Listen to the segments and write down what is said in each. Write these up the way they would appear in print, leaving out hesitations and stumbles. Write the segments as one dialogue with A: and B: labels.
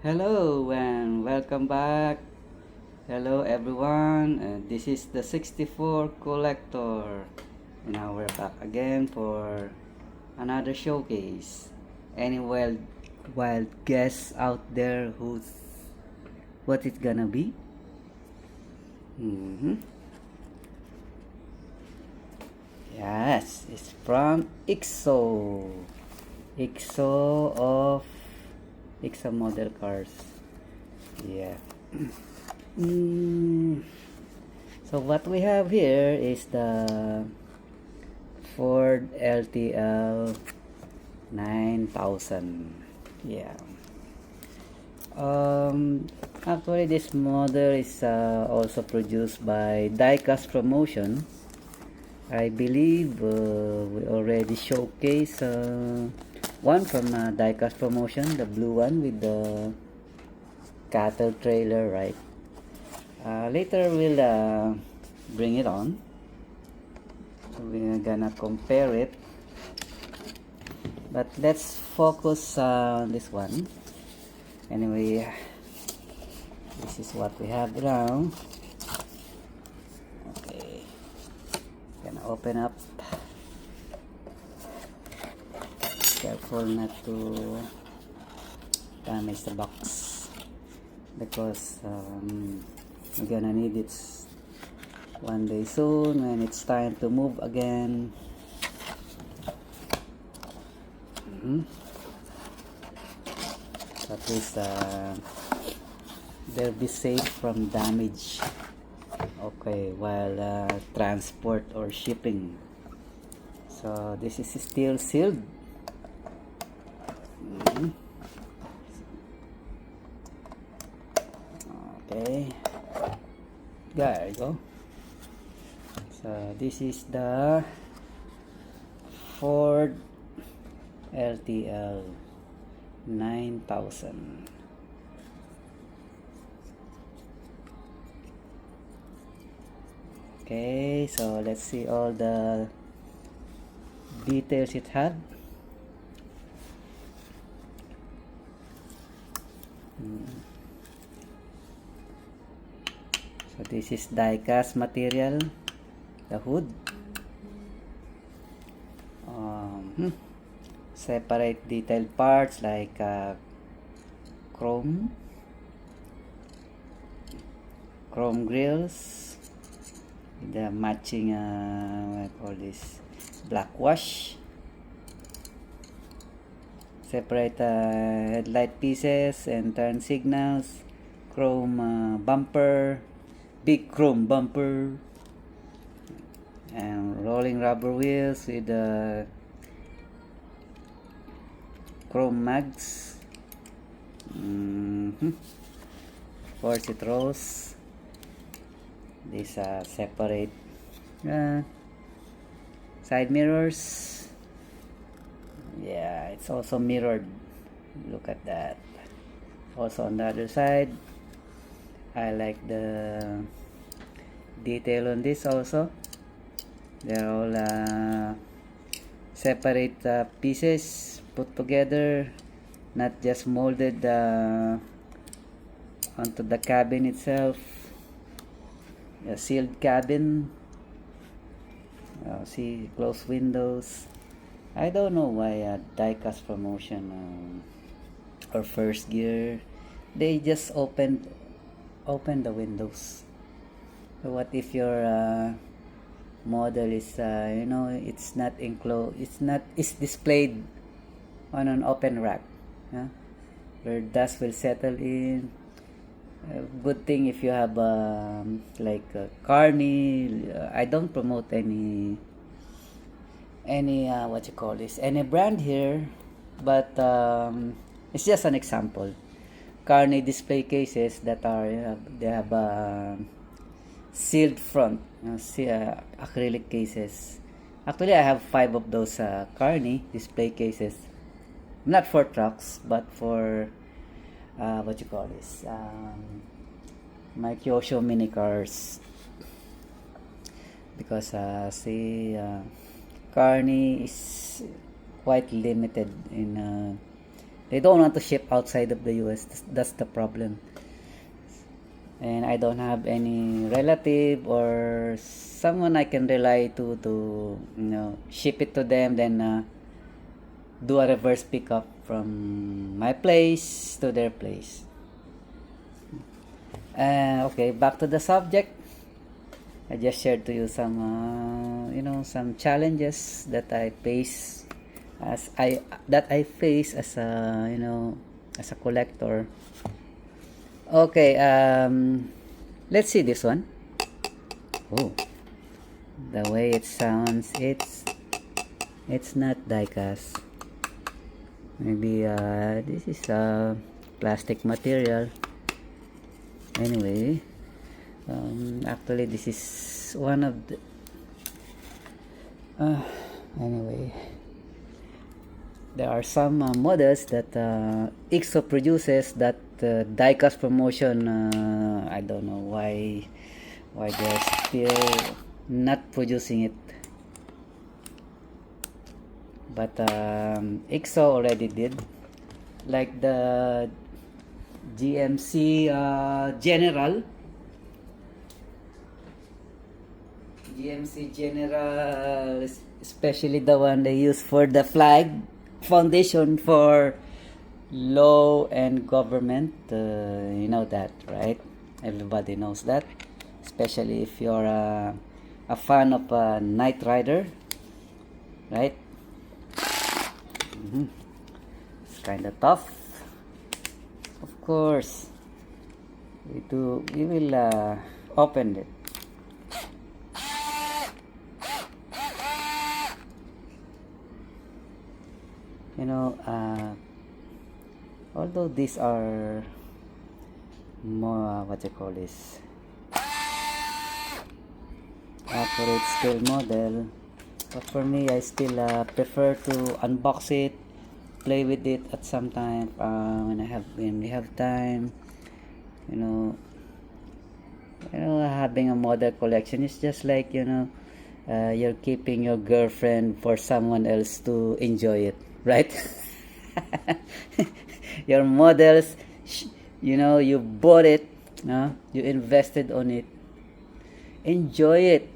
A: Hello and welcome back. Hello everyone. This is the 64 collector. And now we're back again for another showcase. Any wild guess out there who's what it's gonna be? Yes, it's from IXO. IXO of IXO model cars. Yeah. So what we have here is the Ford LTL 9000. Yeah. Actually, this model is also produced by Diecast Promotion. I believe we already showcased one from Diecast Promotion, the blue one with the cattle trailer, right? Later we'll bring it on. So we're gonna compare it, but let's focus on this one. Anyway, this is what we have now. Okay, gonna open up. Careful not to damage the box, because we're gonna need it one day soon when it's time to move again. At least they'll be safe from damage, okay, while transport or shipping. So this is still sealed. Okay, there you go. So this is the Ford LTL 9000. Okay, so let's see all the details it had. So this is die-cast material, the hood. Separate detailed parts like chrome grills with the matching what I call this, black wash. Separate headlight pieces and turn signals, chrome bumper, big chrome bumper, and rolling rubber wheels with chrome mags. Of course, it rolls. These separate side mirrors. Yeah, it's also mirrored. Look at that. Also on the other side, I like the detail on this also. They're all separate pieces put together, not just molded onto the cabin itself. A sealed cabin. See, closed windows. I don't know why Diecast Promotion or First Gear, they just open the windows. So what if your model is it's not enclosed, it's displayed on an open rack, where dust will settle in. Good thing if you have like Carney. I don't promote any what you call this, any brand here, but it's just an example. Carney display cases that are they have sealed front, acrylic cases. Actually, I have 5 of those Carney display cases, not for trucks but for what you call this, my Kyosho mini cars, because Carney is quite limited in They don't want to ship outside of the US. That's the problem. And I don't have any relative or someone I can rely to ship it to them, then do a reverse pickup from my place to their place. Okay, back to the subject. I just shared to you some some challenges that I face as I face as a as a collector. Okay, let's see this one. Oh, the way it sounds, it's not diecast. Maybe this is a plastic material. Anyway, actually this is one of the anyway, there are some models that IXO produces that diecast promotion. I don't know why they're still not producing it, but IXO already did, like the GMC General, especially the one they use for the flag foundation for law and government. You know that, right? Everybody knows that, especially if you're a fan of Knight Rider, right? It's kind of tough. Of course, we will open it. Although these are more what you call this accurate scale model, but for me I still prefer to unbox it, play with it at some time when we have time. Having a model collection is just like you're keeping your girlfriend for someone else to enjoy it, right? Your models, you bought it, you invested on it, enjoy it.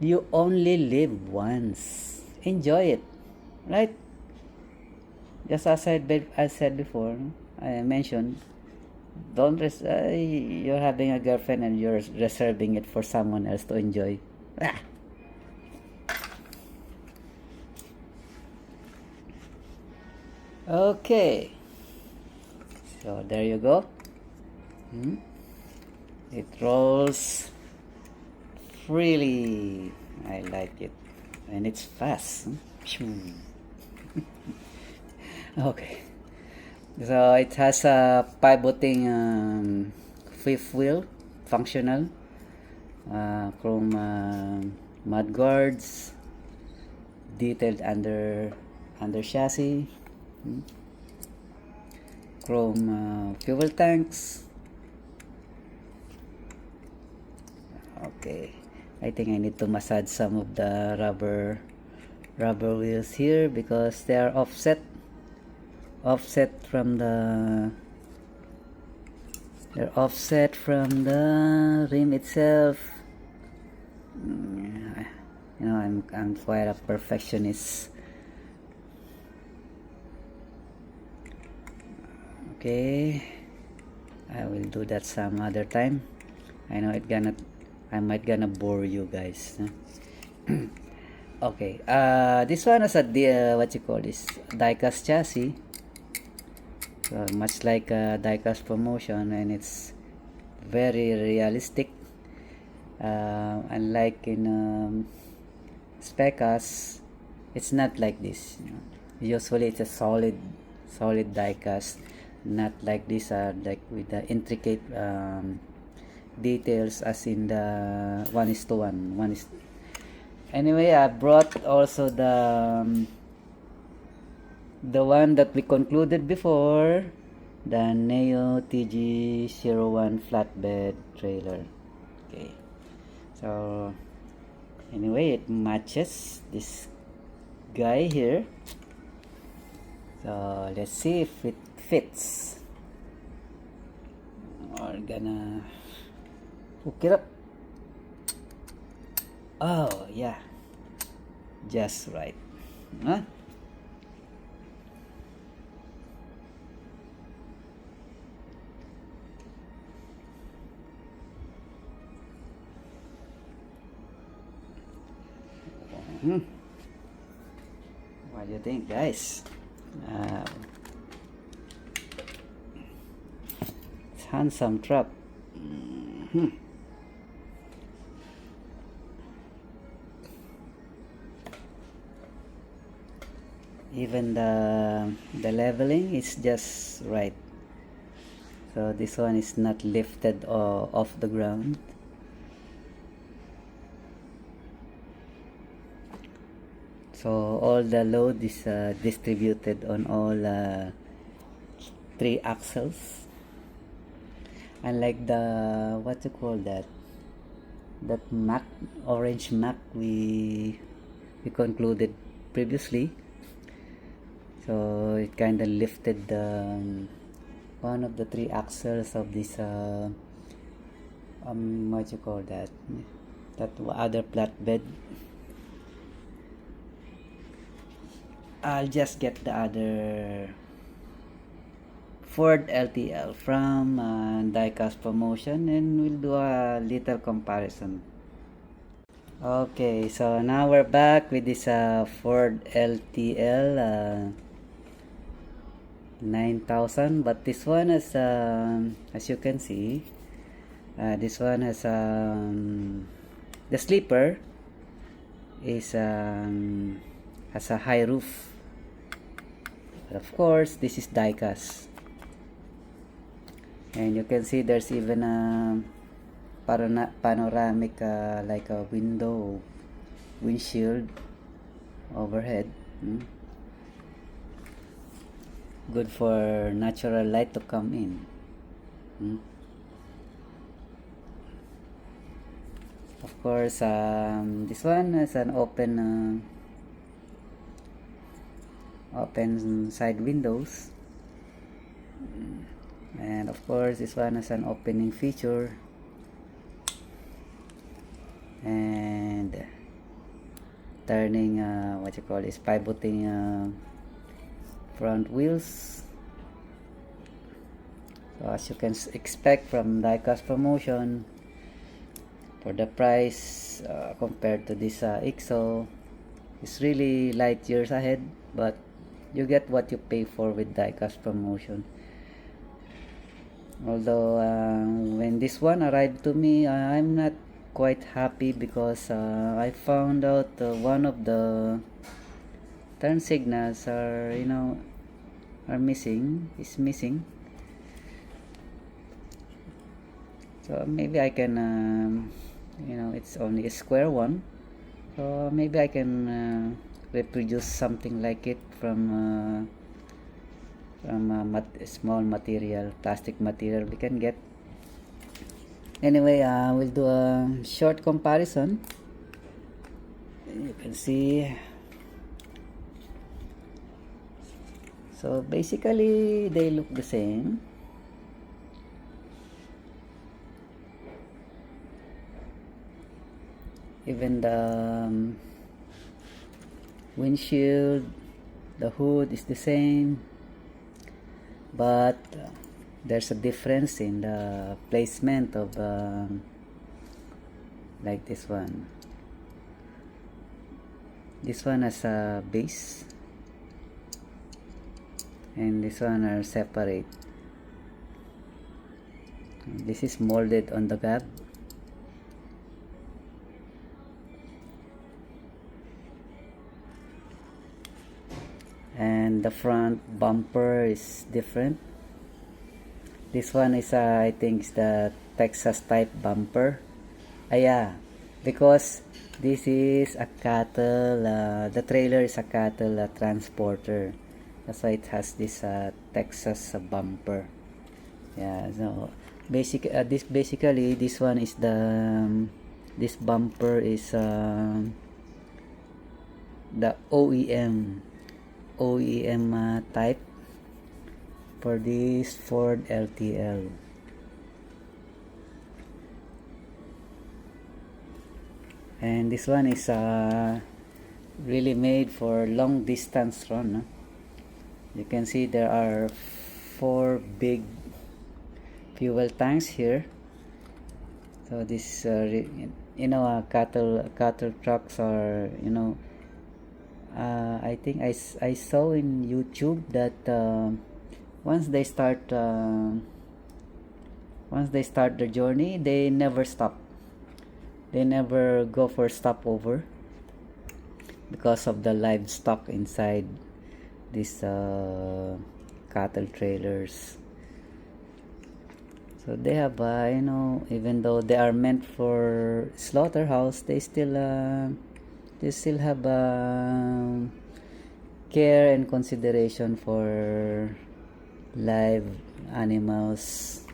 A: You only live once, enjoy it, right? Just as I said before, I mentioned, you're having a girlfriend and you're reserving it for someone else to enjoy. Okay, so there you go. It rolls freely. I like it, and it's fast. Okay, so it has a pivoting fifth wheel, functional, chrome mud guards, detailed under chassis, chrome fuel tanks. Okay, I think I need to massage some of the rubber wheels here because they are offset from the rim itself. I'm quite a perfectionist. Okay, I will do that some other time. I know I might gonna bore you guys. Okay, this one is a what you call this, diecast chassis. So much like a diecast promotion, and it's very realistic. Unlike in Specas, it's not like this. Usually it's a solid diecast, not like this. Like with the intricate details as in the 1:1. Anyway, I brought also the one that we concluded before, the Neo TG01 flatbed trailer. Okay, so anyway, it matches this guy here. So let's see if it fits. We're gonna hook it up. Oh yeah, just right. Huh? What do you think, guys? Uh, it's handsome trap. Even the leveling is just right. So this one is not lifted off the ground. So all the load is distributed on all three axles. Unlike the, what you call that Mac, orange Mac we concluded previously. So it kind of lifted the one of the three axles of this what you call that other flatbed. I'll just get the other Ford LTL from Diecast Promotion and we'll do a little comparison. Okay, so now we're back with this Ford LTL 9000, but this one has as you can see, this one has the sleeper is has a high roof, but of course this is diecast, and you can see there's even a panoramic like a windshield overhead. Good for natural light to come in. Of course, this one has an open side windows, and of course this one has an opening feature and turning what you call is pivoting front wheels. So as you can expect from Diecast Promotion, for the price compared to this IXO, it's really light years ahead, but you get what you pay for with Diecast Promotion. Although when this one arrived to me, I'm not quite happy because I found out one of the turn signals are is missing. So maybe I can it's only a square one, so maybe I can reproduce something like it from small material, plastic material we can get. Anyway, we'll do a short comparison. You can see, so basically they look the same. Even the windshield, the hood is the same, but there's a difference in the placement of like this one has a base and this one are separate. This is molded on the gab, and the front bumper is different. This one is I think is the Texas type bumper. Yeah, because this is a cattle the trailer is a cattle transporter, that's why it has this Texas bumper. Yeah, so basically this one is the this bumper is the OEM type for this Ford LTL. And this one is really made for long distance run. No? You can see there are 4 big fuel tanks here. So this cattle trucks are, I think I saw in YouTube that once they start the journey, they never stop. They never go for stopover because of the livestock inside these cattle trailers. So they have, even though they are meant for slaughterhouse, they still have care and consideration for live animals.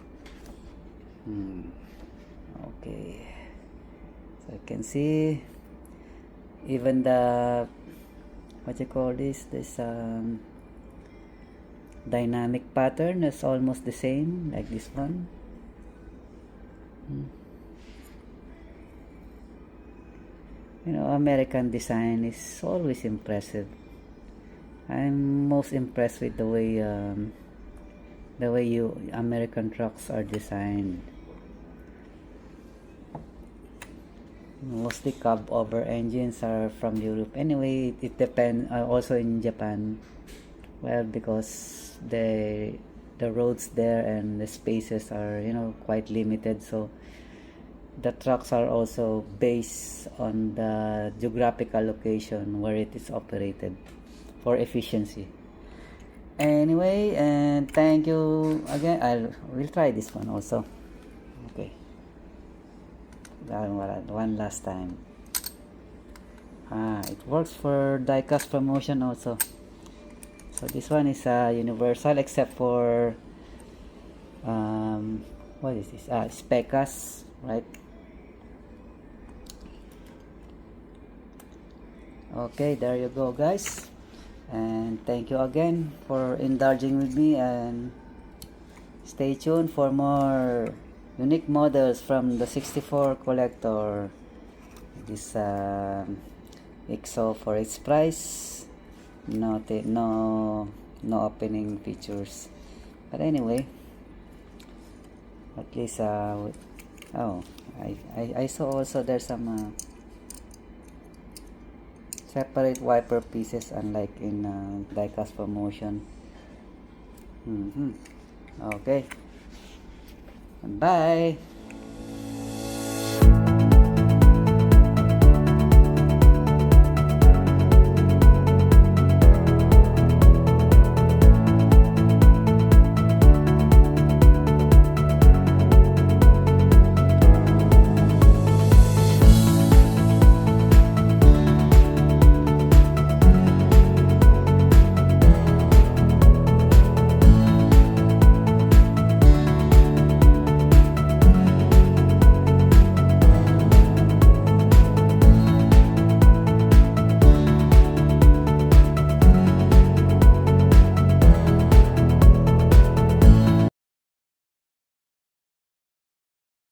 A: Okay, so I can see even the what you call this dynamic pattern is almost the same like this one. American design is always impressive. I'm most impressed with the way American trucks are designed. Mostly cab over engines are from Europe. Anyway, it depends. Also in Japan, well, because the roads there and the spaces are quite limited, so the trucks are also based on the geographical location where it is operated for efficiency. Anyway, and thank you again. We'll try this one also. Okay, one last time. It works for die-cast promotion also. So this one is universal except for what is this? Specas, right? Okay, there you go, guys. And thank you again for indulging with me, and stay tuned for more unique models from the 64 collector. This IXO for its price, no opening features, but anyway, at least I saw also there's some separate wiper pieces, unlike in die-cast promotion. Okay, bye.